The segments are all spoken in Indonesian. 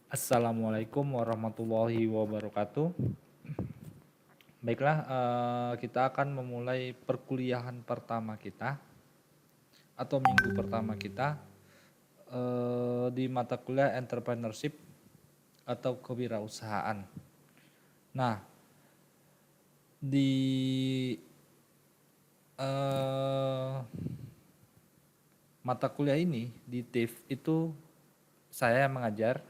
Assalamualaikum warahmatullahi wabarakatuh. Baiklah, kita akan memulai perkuliahan pertama kita atau minggu pertama kita di mata kuliah entrepreneurship atau kewirausahaan. Nah, di eh, mata kuliah ini di TIF itu saya yang mengajar.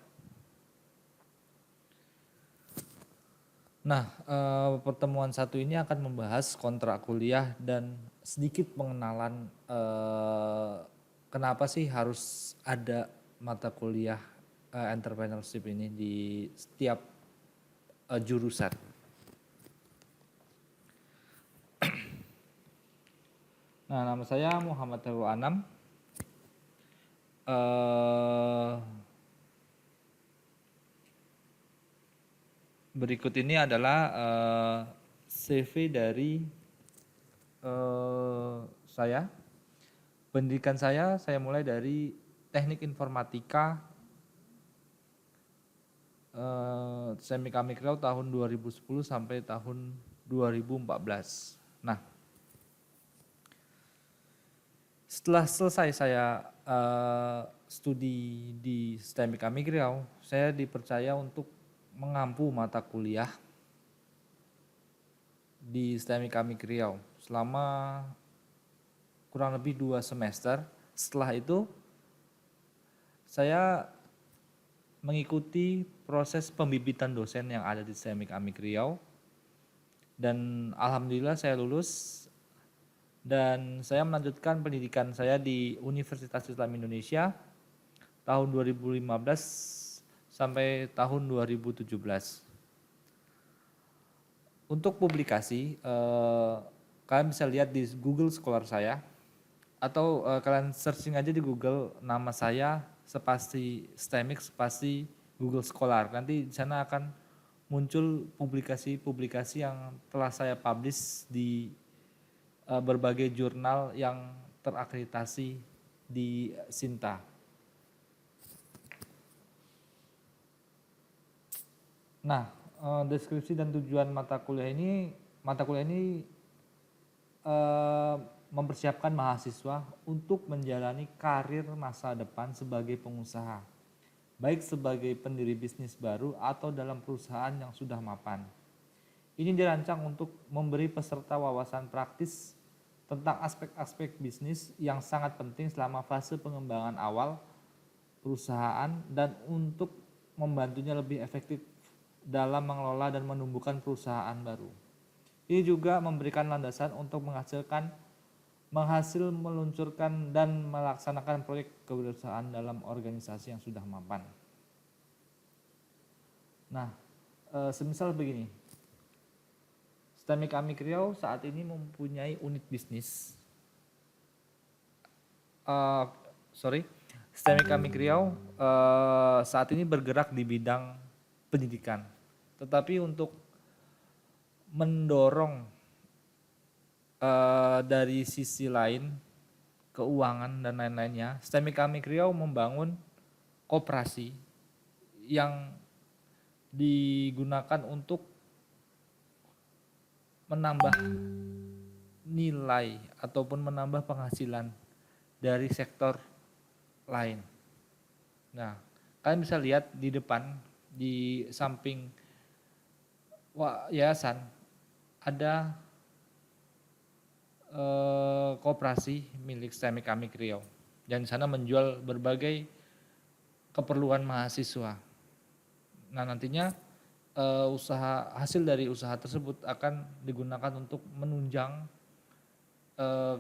Nah, pertemuan satu ini akan membahas kontrak kuliah dan sedikit pengenalan kenapa sih harus ada mata kuliah entrepreneurship ini di setiap jurusan. Nah, nama saya Muhammad Heru Anam. Berikut ini adalah CV dari saya. Pendidikan saya mulai dari teknik informatika Semika Mikro tahun 2010 sampai tahun 2014. Nah, setelah selesai saya studi di STEMIK Amik Riau, saya dipercaya untuk mengampu mata kuliah di STEMIK Amik Riau selama kurang lebih 2 semester. Setelah itu saya mengikuti proses pembibitan dosen yang ada di STEMIK Amik Riau dan alhamdulillah saya lulus dan saya melanjutkan pendidikan saya di Universitas Islam Indonesia tahun 2015 sampai tahun 2017. Untuk publikasi, kalian bisa lihat di Google Scholar saya atau kalian searching aja di Google nama saya spasi STEMIC spasi Google Scholar. Nanti di sana akan muncul publikasi-publikasi yang telah saya publish di berbagai jurnal yang terakreditasi di Sinta. Nah, deskripsi dan tujuan mata kuliah ini mempersiapkan mahasiswa untuk menjalani karir masa depan sebagai pengusaha, baik sebagai pendiri bisnis baru atau dalam perusahaan yang sudah mapan. Ini dirancang untuk memberi peserta wawasan praktis tentang aspek-aspek bisnis yang sangat penting selama fase pengembangan awal perusahaan dan untuk membantunya lebih efektif dalam mengelola dan menumbuhkan perusahaan baru. Ini juga memberikan landasan untuk meluncurkan dan melaksanakan proyek kewirausahaan dalam organisasi yang sudah mapan. Nah, semisal begini, STEMIK Amik Riau saat ini mempunyai unit bisnis. STEMIK Amik Riau saat ini bergerak di bidang pendidikan. Tetapi untuk mendorong dari sisi lain keuangan dan lain-lainnya, STEMIK Amik Riau membangun koperasi yang digunakan untuk menambah nilai ataupun menambah penghasilan dari sektor lain. Nah, kalian bisa lihat di depan di samping yayasan ada koperasi milik STEMIK Amik Riau dan di sana menjual berbagai keperluan mahasiswa. Nah, nantinya hasil dari usaha tersebut akan digunakan untuk menunjang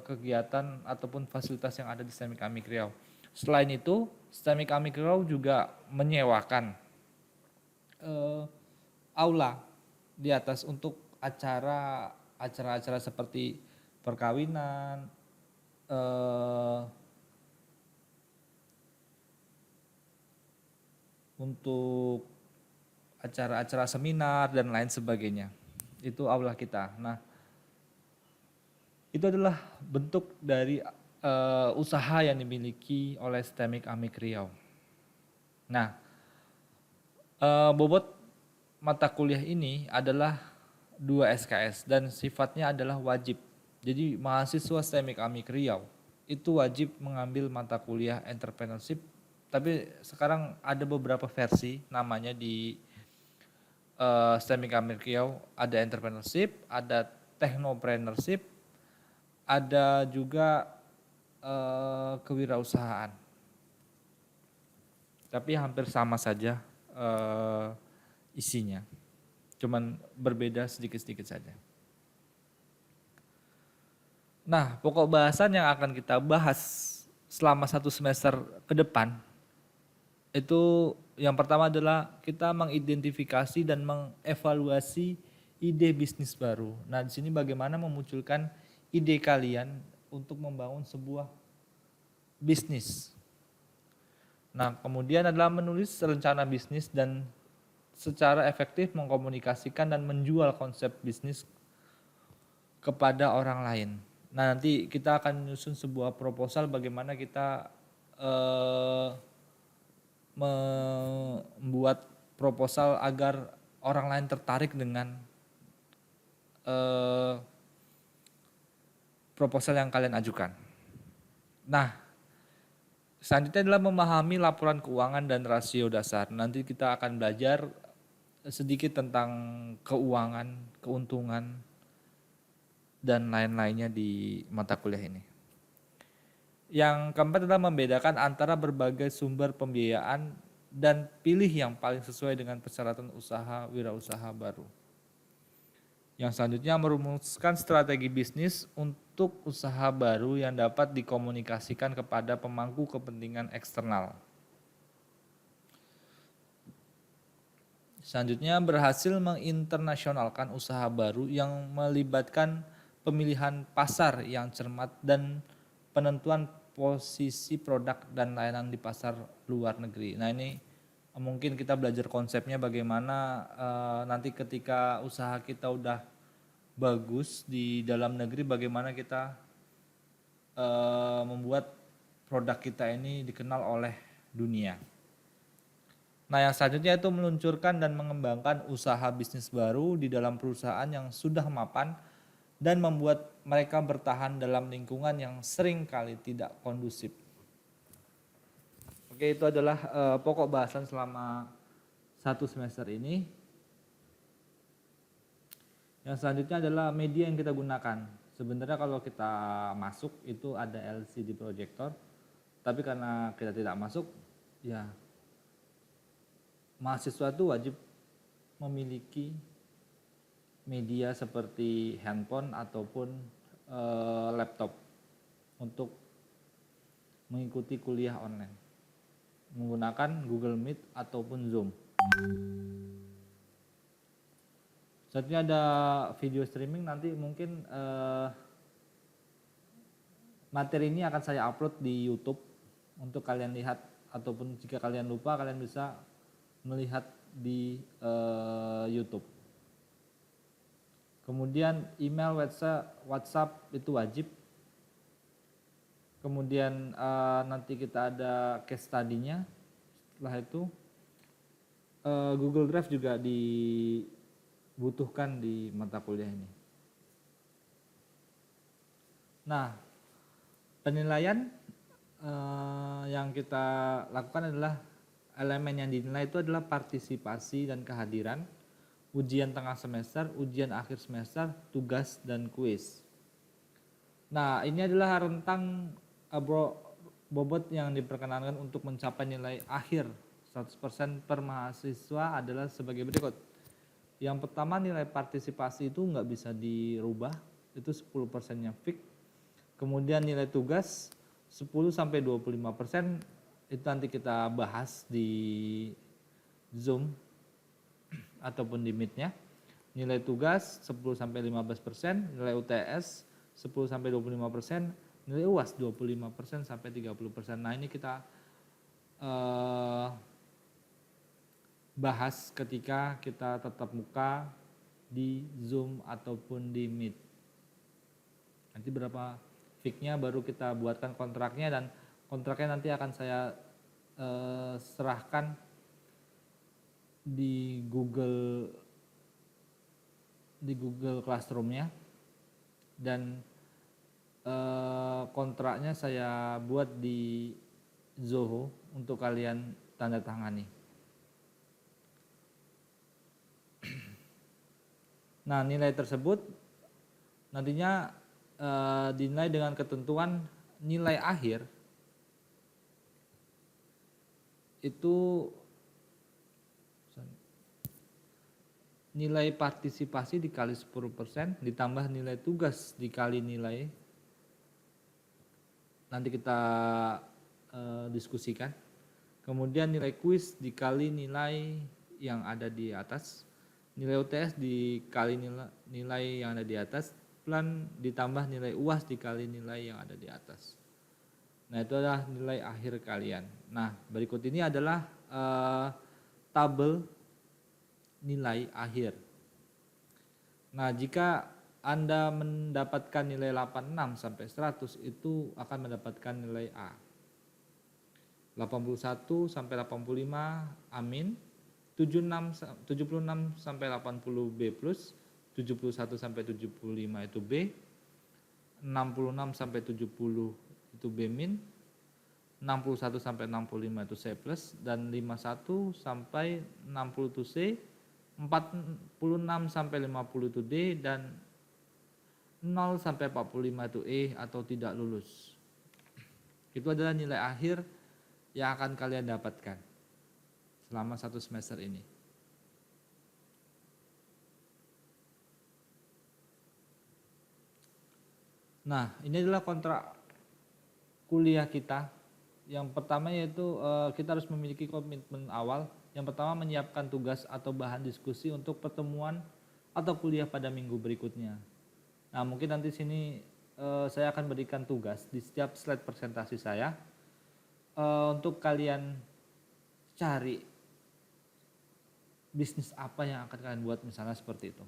kegiatan ataupun fasilitas yang ada di STEMIK Amik Riau. Selain itu, STEMIK Amik Riau juga menyewakan aula di atas untuk acara-acara seperti perkawinan, untuk acara-acara seminar dan lain sebagainya. Itu aula kita. Nah, itu adalah bentuk dari usaha yang dimiliki oleh STEMIK Amik Riau. Nah, Bobot mata kuliah ini adalah 2 SKS dan sifatnya adalah wajib. Jadi mahasiswa STEMIK Amik Riau itu wajib mengambil mata kuliah entrepreneurship. Tapi sekarang ada beberapa versi namanya di STEMIK Amik Riau, ada entrepreneurship, ada technopreneurship, ada juga kewirausahaan. Tapi hampir sama saja isinya, cuman berbeda sedikit-sedikit saja. Nah, pokok bahasan yang akan kita bahas selama 1 semester ke depan itu yang pertama adalah kita mengidentifikasi dan mengevaluasi ide bisnis baru. Nah, di sini bagaimana memunculkan ide kalian untuk membangun sebuah bisnis. Nah, kemudian adalah menulis rencana bisnis dan secara efektif mengkomunikasikan dan menjual konsep bisnis kepada orang lain. Nah, nanti kita akan menyusun sebuah proposal bagaimana kita membuat proposal agar orang lain tertarik dengan proposal yang kalian ajukan. Nah, selanjutnya adalah memahami laporan keuangan dan rasio dasar. Nanti kita akan belajar sedikit tentang keuangan, keuntungan, dan lain-lainnya di mata kuliah ini. Yang keempat adalah membedakan antara berbagai sumber pembiayaan dan pilih yang paling sesuai dengan persyaratan usaha wirausaha baru. Yang selanjutnya merumuskan strategi bisnis untuk usaha baru yang dapat dikomunikasikan kepada pemangku kepentingan eksternal. Selanjutnya berhasil menginternasionalkan usaha baru yang melibatkan pemilihan pasar yang cermat dan penentuan posisi produk dan layanan di pasar luar negeri. Nah, ini mungkin kita belajar konsepnya bagaimana nanti ketika usaha kita udah bagus di dalam negeri, bagaimana kita membuat produk kita ini dikenal oleh dunia. Nah, yang selanjutnya itu meluncurkan dan mengembangkan usaha bisnis baru di dalam perusahaan yang sudah mapan dan membuat mereka bertahan dalam lingkungan yang sering kali tidak kondusif. Oke, itu adalah pokok bahasan selama 1 semester ini. Yang selanjutnya adalah media yang kita gunakan. Sebenarnya kalau kita masuk itu ada LCD projector, tapi karena kita tidak masuk, ya mahasiswa itu wajib memiliki media seperti handphone ataupun laptop untuk mengikuti kuliah online menggunakan Google Meet ataupun Zoom. Selanjutnya ada video streaming, nanti mungkin materi ini akan saya upload di YouTube untuk kalian lihat, ataupun jika kalian lupa kalian bisa melihat di YouTube. Kemudian email, WhatsApp itu wajib. Kemudian nanti kita ada case study-nya. Setelah itu Google Drive juga dibutuhkan di mata kuliah ini. Nah, penilaian yang kita lakukan adalah elemen yang dinilai itu adalah partisipasi dan kehadiran, ujian tengah semester, ujian akhir semester, tugas, dan kuis. Nah, ini adalah rentang bobot yang diperkenankan untuk mencapai nilai akhir 100% per mahasiswa adalah sebagai berikut. Yang pertama, nilai partisipasi itu nggak bisa dirubah, itu 10%-nya fix. Kemudian nilai tugas 10-25%, itu nanti kita bahas di Zoom ataupun di Meet-nya. Nilai tugas 10-15%, nilai UTS 10-25%, nilai UAS 25% sampai 30%. Nah, ini kita bahas ketika kita tatap muka di Zoom ataupun di Meet. Nanti berapa fix-nya baru kita buatkan kontraknya, dan kontraknya nanti akan saya serahkan di Google Classroom-nya, dan kontraknya saya buat di Zoho untuk kalian tanda tangani. Nah, nilai tersebut nantinya dinilai dengan ketentuan nilai akhir itu nilai partisipasi dikali 10% ditambah nilai tugas dikali nilai, nanti kita diskusikan. Kemudian nilai kuis dikali nilai yang ada di atas, nilai UTS dikali nilai yang ada di atas, plan ditambah nilai UAS dikali nilai yang ada di atas. Nah, itu adalah nilai akhir kalian. Nah, berikut ini adalah tabel nilai akhir. Nah, jika Anda mendapatkan nilai 86 sampai 100 itu akan mendapatkan nilai A. 81 sampai 85 amin, 76 sampai 80 B plus, 71 sampai 75 itu B, 66 sampai 70 itu B min, 61 sampai 65 itu C plus, dan 51 sampai 60 itu C, 46 sampai 50 itu D, dan 0 sampai 45 itu E atau tidak lulus. Itu adalah nilai akhir yang akan kalian dapatkan selama 1 semester ini. Nah, ini adalah kontrak kuliah kita. Yang pertama yaitu kita harus memiliki komitmen awal. Yang pertama, menyiapkan tugas atau bahan diskusi untuk pertemuan atau kuliah pada minggu berikutnya. Nah, mungkin nanti sini saya akan berikan tugas di setiap slide presentasi saya untuk kalian cari bisnis apa yang akan kalian buat, misalnya seperti itu.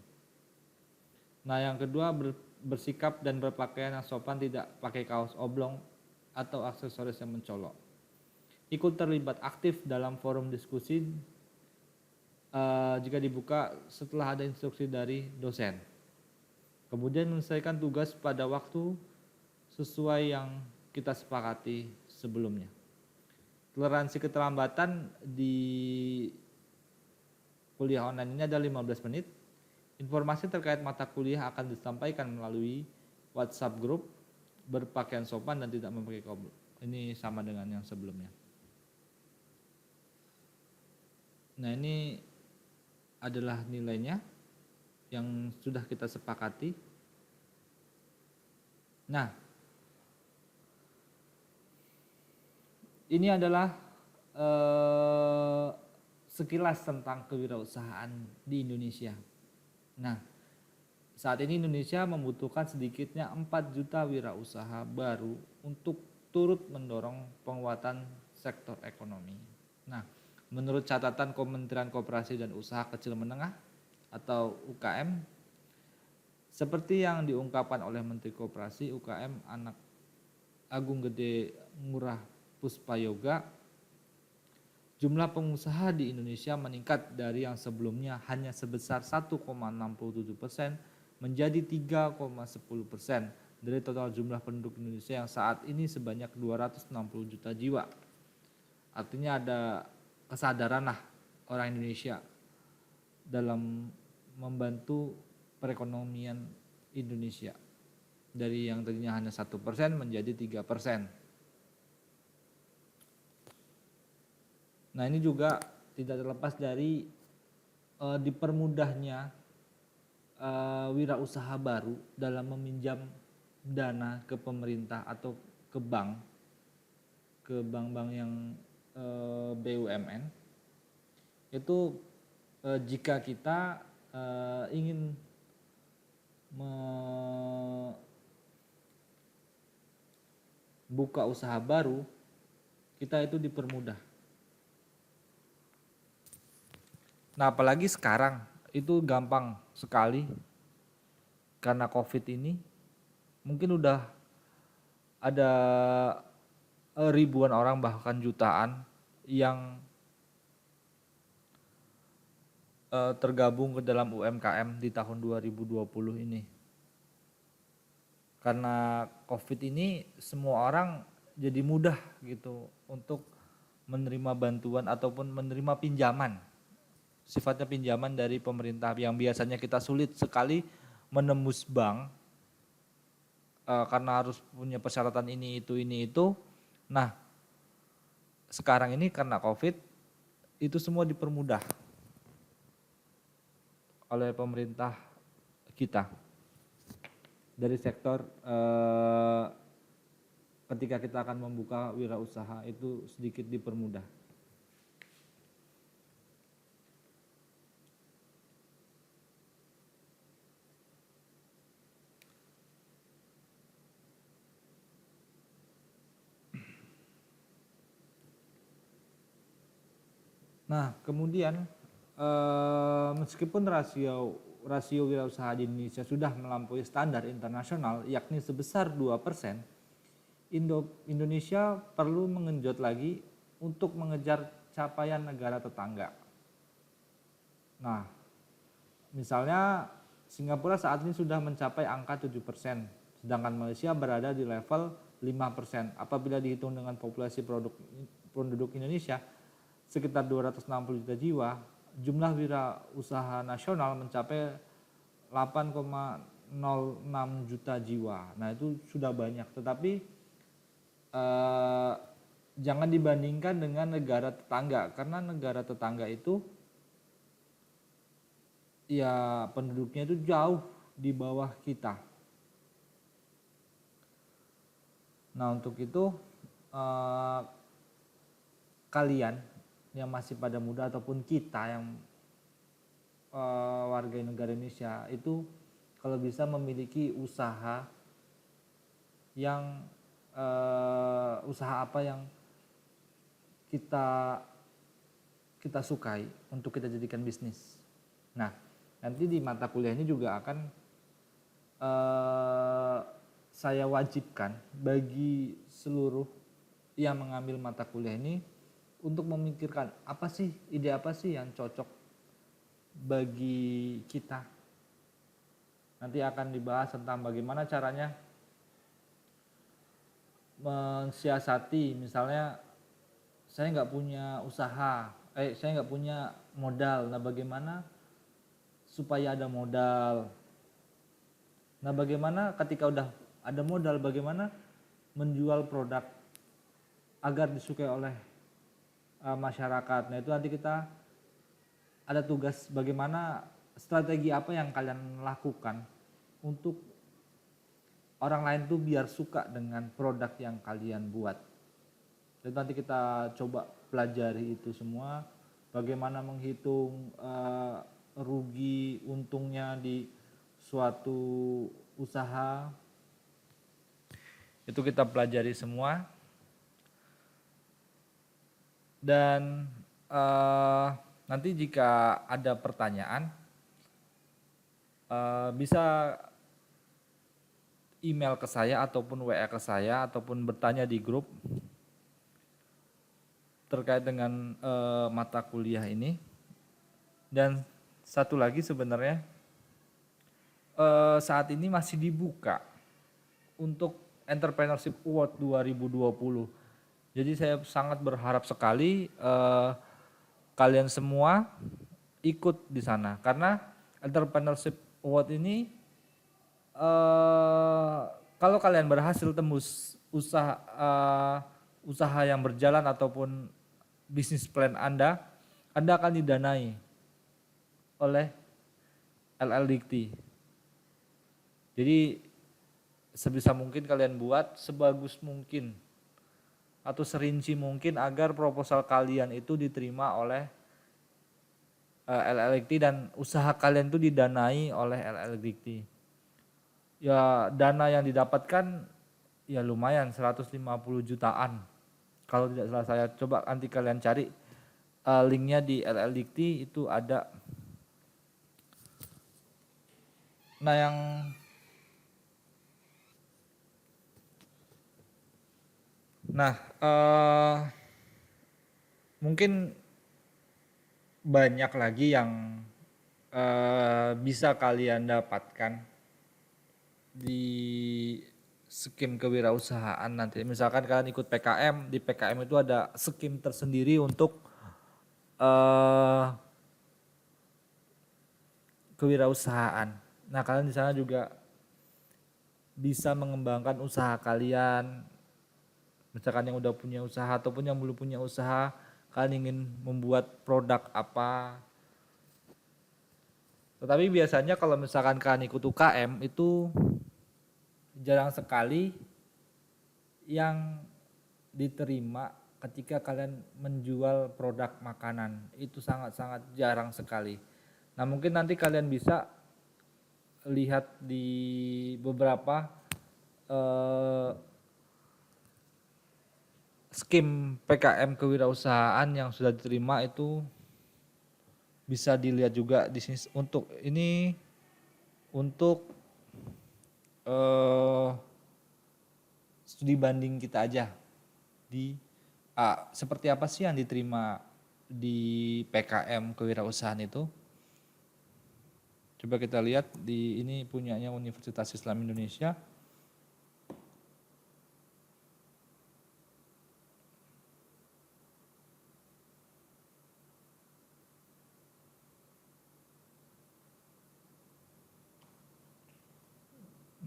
Nah, yang kedua, bersikap dan berpakaian yang sopan, tidak pakai kaos oblong atau aksesoris yang mencolok. Ikut terlibat aktif dalam forum diskusi jika dibuka setelah ada instruksi dari dosen. Kemudian menyelesaikan tugas pada waktu sesuai yang kita sepakati sebelumnya. Toleransi keterlambatan di kuliah online ini ada 15 menit. Informasi terkait mata kuliah akan disampaikan melalui WhatsApp group. Berpakaian sopan dan tidak memakai kaos. Ini sama dengan yang sebelumnya. Nah, ini adalah nilainya yang sudah kita sepakati. Nah, ini adalah sekilas tentang kewirausahaan di Indonesia. Nah, saat ini Indonesia membutuhkan sedikitnya 4 juta wirausaha baru untuk turut mendorong penguatan sektor ekonomi. Nah, menurut catatan Kementerian Koperasi dan Usaha Kecil Menengah atau UKM, seperti yang diungkapkan oleh Menteri Koperasi UKM Agung Gede Ngurah Puspayoga, jumlah pengusaha di Indonesia meningkat dari yang sebelumnya hanya sebesar 1,67% menjadi 3,10% dari total jumlah penduduk Indonesia yang saat ini sebanyak 260 juta jiwa. Artinya ada kesadaran orang Indonesia dalam membantu perekonomian Indonesia dari yang tadinya hanya 1% menjadi 3%. Nah, ini juga tidak terlepas dari dipermudahnya wirausaha baru dalam meminjam dana ke pemerintah atau ke bank-bank yang BUMN. Itu jika kita ingin membuka usaha baru, kita itu dipermudah. Nah, apalagi sekarang itu gampang sekali karena COVID ini. Mungkin udah ada ribuan orang bahkan jutaan yang tergabung ke dalam UMKM di tahun 2020 ini. Karena COVID ini semua orang jadi mudah gitu untuk menerima bantuan ataupun menerima pinjaman. Sifatnya pinjaman dari pemerintah yang biasanya kita sulit sekali menembus bank karena harus punya persyaratan ini itu. Nah, sekarang ini karena COVID itu semua dipermudah oleh pemerintah kita dari sektor ketika kita akan membuka wirausaha itu sedikit dipermudah. Nah, kemudian meskipun rasio wirausaha di Indonesia sudah melampaui standar internasional yakni sebesar 2%, Indonesia perlu mengenjot lagi untuk mengejar capaian negara tetangga. Nah, misalnya Singapura saat ini sudah mencapai angka 7%, sedangkan Malaysia berada di level 5%. Apabila dihitung dengan populasi penduduk Indonesia sekitar 260 juta jiwa, jumlah wirausaha nasional mencapai 8,06 juta jiwa. Nah, itu sudah banyak, tetapi jangan dibandingkan dengan negara tetangga, karena negara tetangga itu ya penduduknya itu jauh di bawah kita. Nah, untuk itu kalian yang masih pada muda ataupun kita yang warga negara Indonesia itu kalau bisa memiliki usaha yang usaha apa yang kita sukai untuk kita jadikan bisnis. Nah, nanti di mata kuliah ini juga akan saya wajibkan bagi seluruh yang mengambil mata kuliah ini untuk memikirkan ide apa sih yang cocok bagi kita. Nanti akan dibahas tentang bagaimana caranya mensiasati, misalnya saya nggak punya usaha, saya nggak punya modal. Nah, bagaimana supaya ada modal? Nah, bagaimana ketika udah ada modal, bagaimana menjual produk agar disukai oleh masyarakat. Nah, itu nanti kita ada tugas bagaimana strategi apa yang kalian lakukan untuk orang lain tuh biar suka dengan produk yang kalian buat. Dan nanti kita coba pelajari itu semua, bagaimana menghitung rugi untungnya di suatu usaha. Itu kita pelajari semua. Dan nanti jika ada pertanyaan bisa email ke saya ataupun WA ke saya ataupun bertanya di grup terkait dengan mata kuliah ini. Dan satu lagi sebenarnya saat ini masih dibuka untuk Entrepreneurship Award 2020. Jadi saya sangat berharap sekali kalian semua ikut di sana, karena Entrepreneurship Award ini kalau kalian berhasil tembus usaha yang berjalan ataupun bisnis plan Anda akan didanai oleh LL Dikti. Jadi sebisa mungkin kalian buat sebagus mungkin atau serinci mungkin agar proposal kalian itu diterima oleh LL Dikti dan usaha kalian itu didanai oleh LL Dikti. Ya, dana yang didapatkan ya lumayan 150 jutaan. Kalau tidak salah saya, coba nanti kalian cari linknya di LL Dikti itu ada. Nah, mungkin banyak lagi yang bisa kalian dapatkan di skim kewirausahaan nanti. Misalkan kalian ikut PKM, di PKM itu ada skim tersendiri untuk eh, kewirausahaan. Nah, kalian di sana juga bisa mengembangkan usaha kalian. Misalkan yang udah punya usaha ataupun yang belum punya usaha, kalian ingin membuat produk apa. Tetapi biasanya kalau misalkan kalian ikut UKM itu jarang sekali yang diterima ketika kalian menjual produk makanan. Itu sangat-sangat jarang sekali. Nah, mungkin nanti kalian bisa lihat di beberapa skim PKM kewirausahaan yang sudah diterima itu bisa dilihat juga di sini untuk ini untuk studi banding kita aja di seperti apa sih yang diterima di PKM kewirausahaan itu. Coba kita lihat di ini punyanya Universitas Islam Indonesia.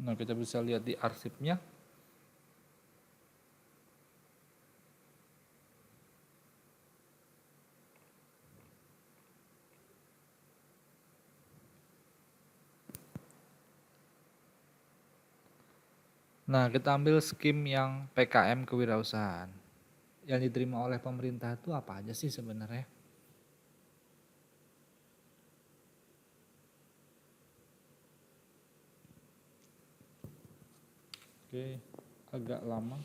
Nah, kita bisa lihat di arsipnya. Nah, kita ambil skim yang PKM kewirausahaan. Yang diterima oleh pemerintah itu apa aja sih sebenarnya? Oke, agak lama.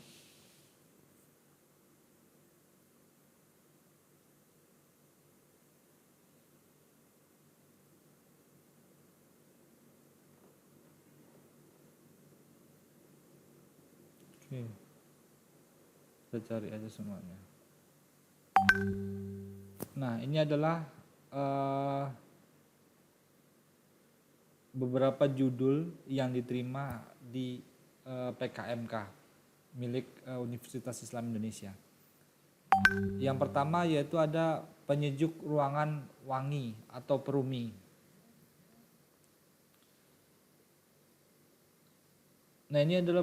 Oke, kita cari aja semuanya. Nah, ini adalah beberapa judul yang diterima di PKMK milik Universitas Islam Indonesia. Yang pertama yaitu ada penyejuk ruangan wangi atau perumi. Nah, ini adalah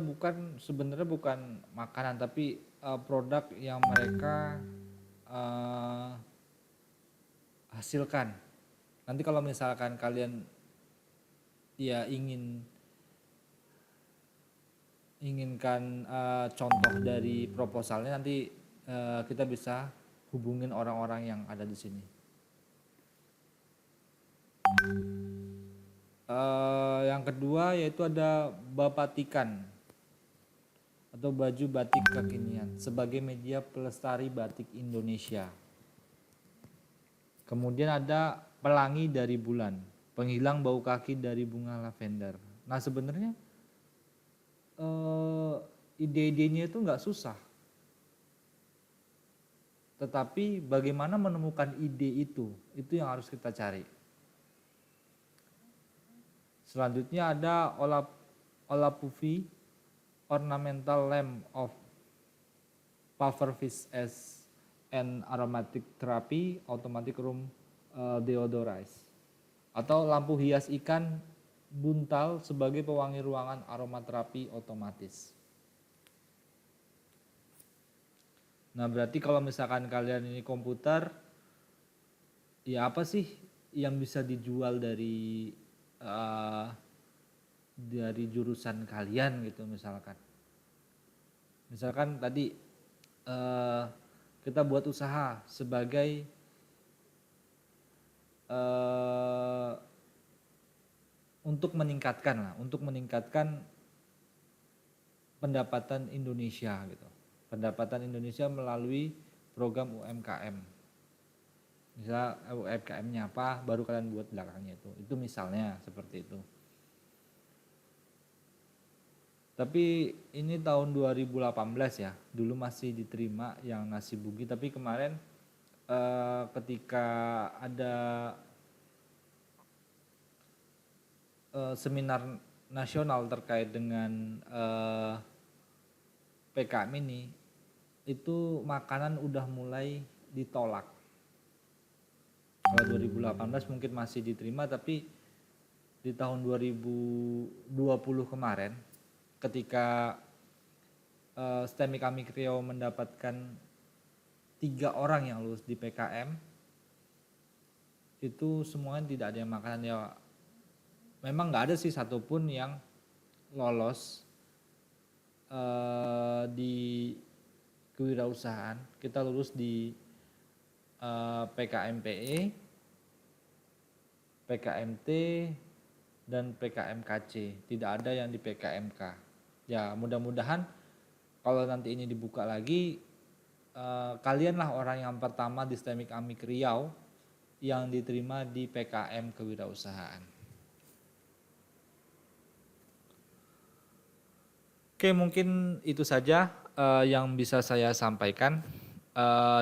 sebenarnya bukan makanan tapi produk yang mereka hasilkan. Nanti kalau misalkan kalian ya inginkan contoh dari proposalnya, nanti kita bisa hubungin orang-orang yang ada di sini. Yang kedua yaitu ada bapatikan atau baju batik kekinian sebagai media pelestari batik Indonesia. Kemudian ada pelangi dari bulan, penghilang bau kaki dari bunga lavender. Nah, sebenarnya ide-idenya itu nggak susah, tetapi bagaimana menemukan ide itu yang harus kita cari. Selanjutnya ada Olapufi Ornamental Lamp of Pufferfish as an Aromatic Therapy Automatic Room Deodorize, atau lampu hias ikan buntal sebagai pewangi ruangan aromaterapi otomatis. Nah, berarti kalau misalkan kalian ini komputer, ya apa sih yang bisa dijual dari jurusan kalian gitu misalkan. Misalkan tadi kita buat usaha sebagai untuk meningkatkan pendapatan Indonesia gitu. Pendapatan Indonesia melalui program UMKM. Misal UMKM-nya apa, baru kalian buat belakangnya itu. Itu misalnya seperti itu. Tapi ini tahun 2018 ya, dulu masih diterima yang nasi bugi. Tapi kemarin ketika ada seminar nasional terkait dengan PKM ini, itu makanan udah mulai ditolak. Kalau 2018 mungkin masih diterima, tapi di tahun 2020 kemarin ketika STEMI Amik Riau mendapatkan 3 orang yang lulus di PKM, itu semuanya tidak ada yang makanan ya. Memang nggak ada sih satupun yang lolos di kewirausahaan. Kita lulus di PKMPE, PKMT, dan PKMKC. Tidak ada yang di PKMK. Ya mudah-mudahan kalau nanti ini dibuka lagi, kalianlah orang yang pertama di STEMI Amik Riau yang diterima di PKM kewirausahaan. Oke, mungkin itu saja yang bisa saya sampaikan.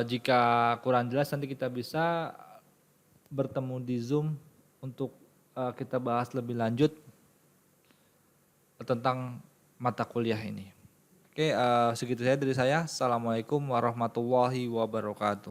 Jika kurang jelas nanti kita bisa bertemu di Zoom untuk kita bahas lebih lanjut tentang mata kuliah ini. Oke, segitu saja dari saya. Assalamualaikum warahmatullahi wabarakatuh.